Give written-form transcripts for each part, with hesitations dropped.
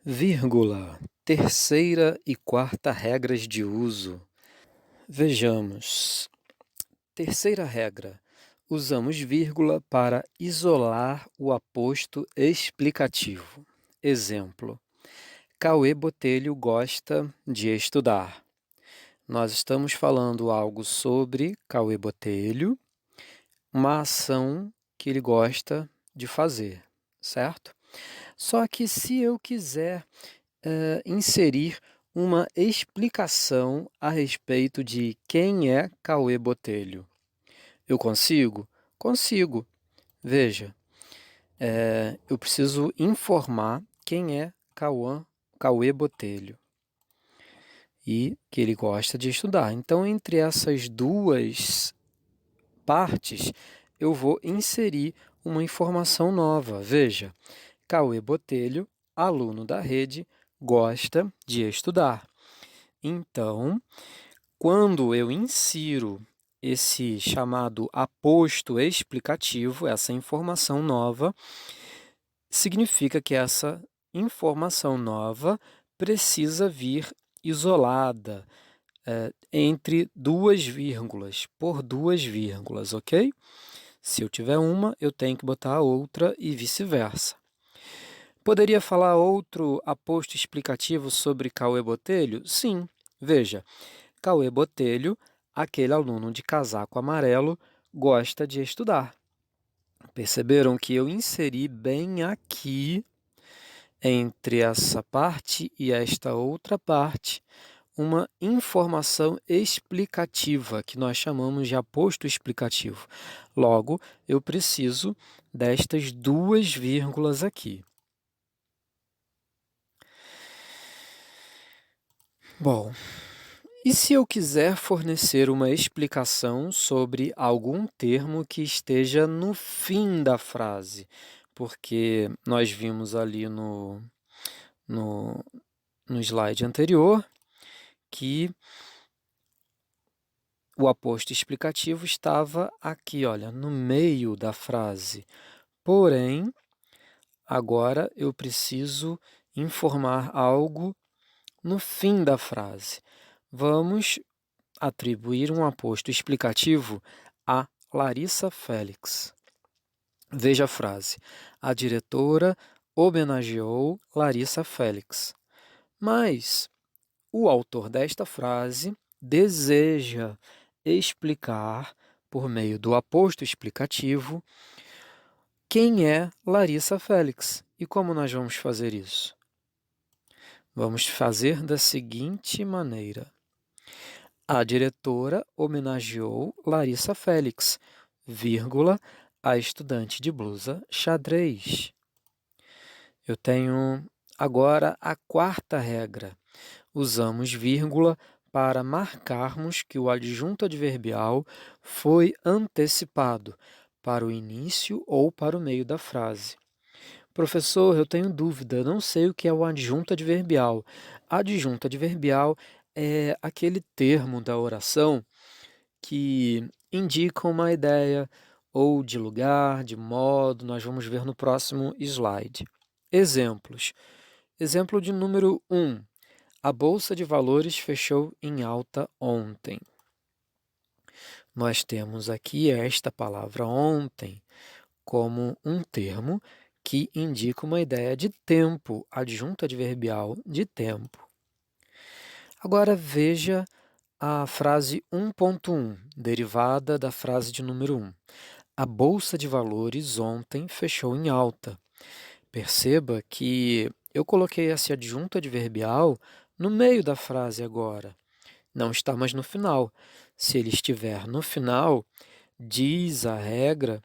Vírgula. Terceira e quarta regras de uso. Vejamos. Terceira regra. Usamos vírgula para isolar o aposto explicativo. Exemplo. Cauê Botelho gosta de estudar. Nós estamos falando algo sobre Cauê Botelho, uma ação que ele gosta de fazer, certo? Só que se eu quiser inserir uma explicação a respeito de quem é Cauê Botelho. Eu consigo? Consigo. Veja, eu preciso informar quem é Cauê Botelho e que ele gosta de estudar. Então, entre essas duas partes, eu vou inserir uma informação nova. Veja, Cauê Botelho, aluno da rede, gosta de estudar. Então, quando eu insiro esse chamado aposto explicativo, essa informação nova, significa que essa informação nova precisa vir isolada entre duas vírgulas, por duas vírgulas, ok? Se eu tiver uma, eu tenho que botar a outra e vice-versa. Poderia falar outro aposto explicativo sobre Cauê Botelho? Sim. Veja, Cauê Botelho, aquele aluno de casaco amarelo, gosta de estudar. Perceberam que eu inseri bem aqui, entre essa parte e esta outra parte, uma informação explicativa, que nós chamamos de aposto explicativo. Logo, eu preciso destas duas vírgulas aqui. Bom, e se eu quiser fornecer uma explicação sobre algum termo que esteja no fim da frase? Porque nós vimos ali no slide anterior que o aposto explicativo estava aqui, olha, no meio da frase. Porém, agora eu preciso informar algo no fim da frase. Vamos atribuir um aposto explicativo a Larissa Félix. Veja a frase. A diretora homenageou Larissa Félix. Mas o autor desta frase deseja explicar, por meio do aposto explicativo, quem é Larissa Félix. E como nós vamos fazer isso? Vamos fazer da seguinte maneira. A diretora homenageou Larissa Félix, vírgula, a estudante de blusa xadrez. Eu tenho agora a quarta regra. Usamos vírgula para marcarmos que o adjunto adverbial foi antecipado para o início ou para o meio da frase. Professor, eu tenho dúvida, não sei o que é o adjunto adverbial. Adjunto adverbial é aquele termo da oração que indica uma ideia ou de lugar, de modo, nós vamos ver no próximo slide. Exemplos. Exemplo de número 1. A Bolsa de Valores fechou em alta ontem. Nós temos aqui esta palavra ontem como um termo que indica uma ideia de tempo, adjunto adverbial de tempo. Agora veja a frase 1.1, derivada da frase de número 1. A Bolsa de Valores ontem fechou em alta. Perceba que eu coloquei esse adjunto adverbial no meio da frase agora. Não está mais no final. Se ele estiver no final, diz a regra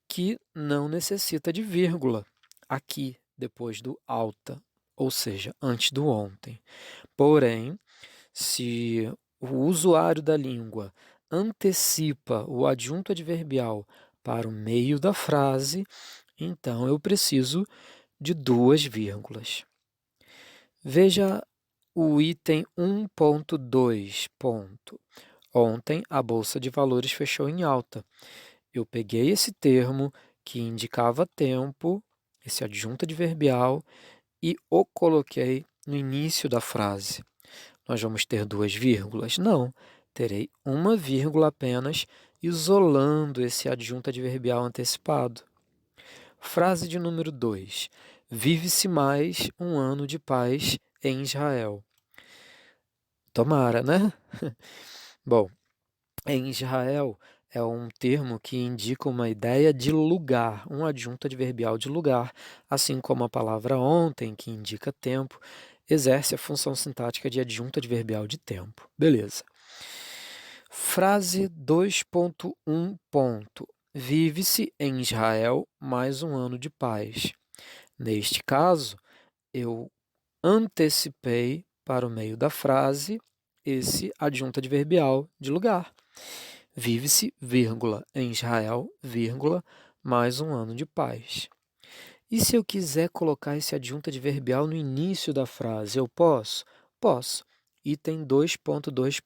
que não necessita de vírgula aqui, depois do alta, ou seja, antes do ontem. Porém, se o usuário da língua antecipa o adjunto adverbial para o meio da frase, então eu preciso de duas vírgulas. Veja o item 1.2. Ontem, a Bolsa de Valores fechou em alta. Eu peguei esse termo que indicava tempo, esse adjunto adverbial, e o coloquei no início da frase. Nós vamos ter duas vírgulas? Não, terei uma vírgula apenas, isolando esse adjunto adverbial antecipado. Frase de número 2. Vive-se mais um ano de paz em Israel. Tomara, né? Bom, em Israel é um termo que indica uma ideia de lugar, um adjunto adverbial de lugar, assim como a palavra ontem, que indica tempo, exerce a função sintática de adjunto adverbial de tempo. Beleza. Frase 2.1. Vive-se em Israel mais um ano de paz. Neste caso, eu antecipei para o meio da frase esse adjunto adverbial de lugar. Vive-se, vírgula, em Israel, vírgula, mais um ano de paz. E se eu quiser colocar esse adjunto adverbial no início da frase, eu posso? Posso. Item 2.2.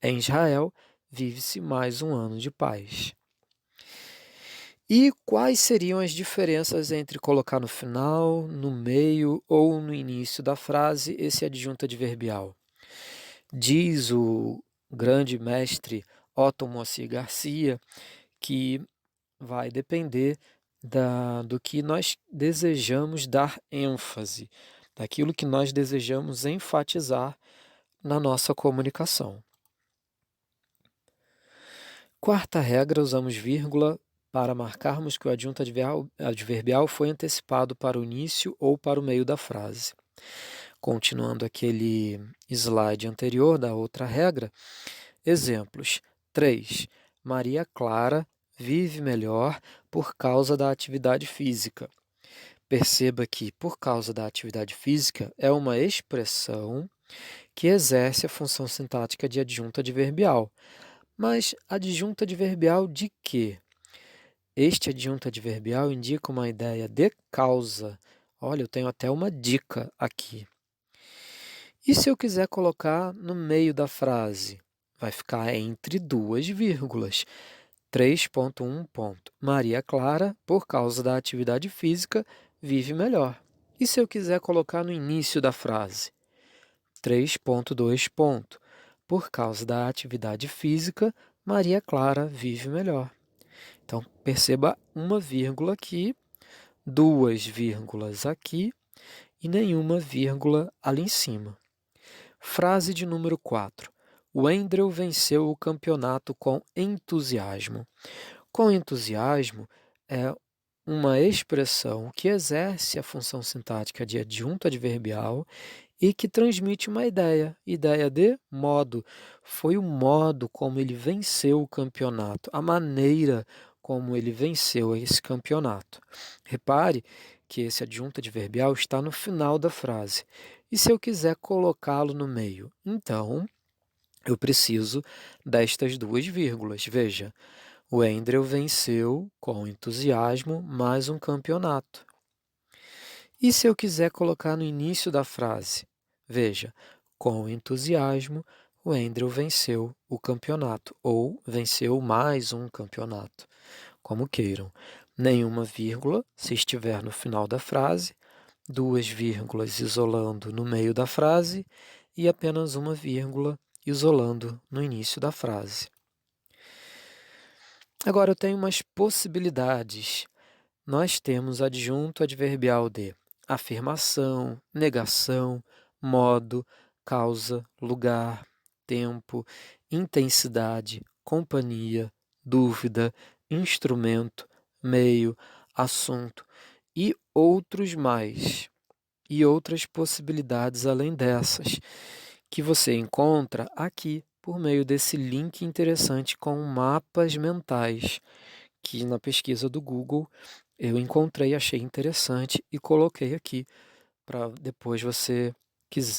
Em Israel, vive-se mais um ano de paz. E quais seriam as diferenças entre colocar no final, no meio ou no início da frase esse adjunto adverbial? Diz o grande mestre Otto Moacir Garcia que vai depender do que nós desejamos dar ênfase, daquilo que nós desejamos enfatizar na nossa comunicação. Quarta regra, usamos vírgula para marcarmos que o adjunto adverbial foi antecipado para o início ou para o meio da frase. Continuando aquele slide anterior da outra regra, exemplos. 3. Maria Clara vive melhor por causa da atividade física. Perceba que por causa da atividade física é uma expressão que exerce a função sintática de adjunto adverbial. Mas adjunto adverbial de quê? Este adjunto adverbial indica uma ideia de causa. Olha, eu tenho até uma dica aqui. E se eu quiser colocar no meio da frase? Vai ficar entre duas vírgulas. 3.1. Maria Clara, por causa da atividade física, vive melhor. E se eu quiser colocar no início da frase? 3.2. Por causa da atividade física, Maria Clara vive melhor. Então, perceba uma vírgula aqui, duas vírgulas aqui e nenhuma vírgula ali em cima. Frase de número 4. O Wendel venceu o campeonato com entusiasmo. Com entusiasmo é uma expressão que exerce a função sintática de adjunto adverbial e que transmite uma ideia de modo. Foi o modo como ele venceu o campeonato, a maneira como ele venceu esse campeonato. Repare que esse adjunto adverbial está no final da frase. E se eu quiser colocá-lo no meio? Então, eu preciso destas duas vírgulas. Veja, o Wendel venceu com entusiasmo mais um campeonato. E se eu quiser colocar no início da frase? Veja, com entusiasmo, o Wendel venceu o campeonato, ou venceu mais um campeonato, como queiram. Nenhuma vírgula, se estiver no final da frase, duas vírgulas isolando no meio da frase e apenas uma vírgula isolando no início da frase. Agora, eu tenho umas possibilidades. Nós temos adjunto adverbial de afirmação, negação, modo, causa, lugar, tempo, intensidade, companhia, dúvida, instrumento, meio, assunto e outros mais. E outras possibilidades além dessas, que você encontra aqui por meio desse link interessante com mapas mentais, que na pesquisa do Google eu encontrei, achei interessante e coloquei aqui para depois você,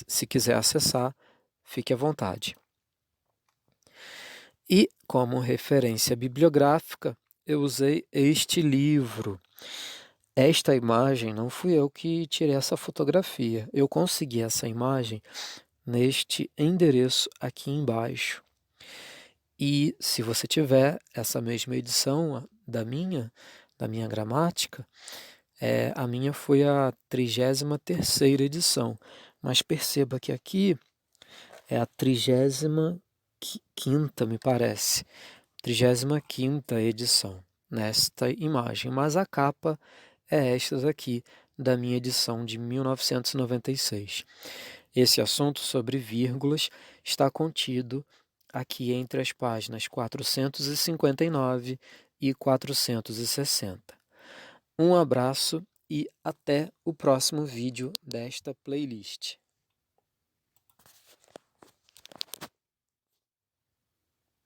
se quiser acessar, fique à vontade. E como referência bibliográfica, eu usei este livro. Esta imagem não fui eu que tirei essa fotografia. Eu consegui essa imagem neste endereço aqui embaixo. E se você tiver essa mesma edição da minha gramática, A minha foi a 33ª edição, mas perceba que aqui é a 35ª, me parece, 35ª edição nesta imagem, mas a capa é esta daqui, da minha edição de 1996. Esse assunto sobre vírgulas está contido aqui entre as páginas 459 e 460. Um abraço e até o próximo vídeo desta playlist.